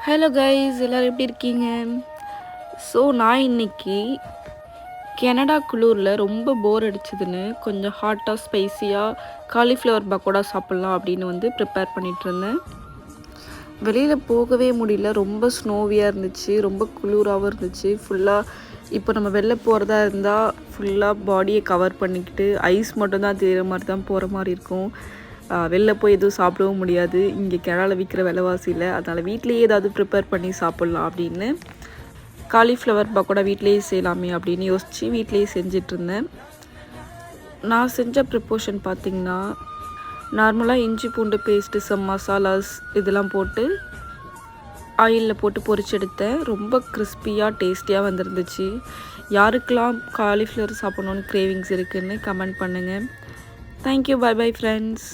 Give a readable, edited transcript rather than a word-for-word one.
Hello guys, எல்லோரும் எப்படி இருக்கீங்க? ஸோ நான் இன்னைக்கு கனடா குளூரில் ரொம்ப போர் அடிச்சதுன்னு கொஞ்சம் ஹாட்டாக ஸ்பைஸியாக காலிஃப்ளவர் பக்கோடா சாப்பிட்லாம் அப்படின்னு ப்ரிப்பேர் பண்ணிகிட்டு இருந்தேன். வெளியில் போகவே முடியல, ரொம்ப ஸ்னோவியாக இருந்துச்சு, ரொம்ப குளிராகவும் இருந்துச்சு. ஃபுல்லாக இப்போ நம்ம வெளில போகிறதா இருந்தால் ஃபுல்லாக பாடியை கவர் பண்ணிக்கிட்டு ஐஸ் மட்டும்தான் தெரிகிற மாதிரி தான் போகிற மாதிரி இருக்கும். வெளில போய் எதுவும் சாப்பிடவும் முடியாது, இங்கே கனடாவில் விற்கிற விலைவாசியில். அதனால் வீட்லேயே ஏதாவது ப்ரிப்பேர் பண்ணி சாப்பிட்லாம் அப்படின்னு காலிஃப்ளவர் பக்கோடா வீட்லேயே செய்யலாமே அப்படின்னு யோசித்து வீட்லேயே செஞ்சிட்ருந்தேன். நான் செஞ்ச ப்ரிப்போர்ஷன் பார்த்திங்கன்னா, நார்மலாக இஞ்சி பூண்டு பேஸ்ட்டு, சம் மசாலாஸ் இதெல்லாம் போட்டு ஆயிலில் போட்டு பொரிச்செடுத்தேன். ரொம்ப கிறிஸ்பியாக டேஸ்டியாக வந்துருந்துச்சு. யாருக்கெல்லாம் காலிஃப்ளவர் சாப்பிட்ணுன்னு கிரேவிங்ஸ் இருக்குதுன்னு கமெண்ட் பண்ணுங்கள். Thank you, bye bye friends.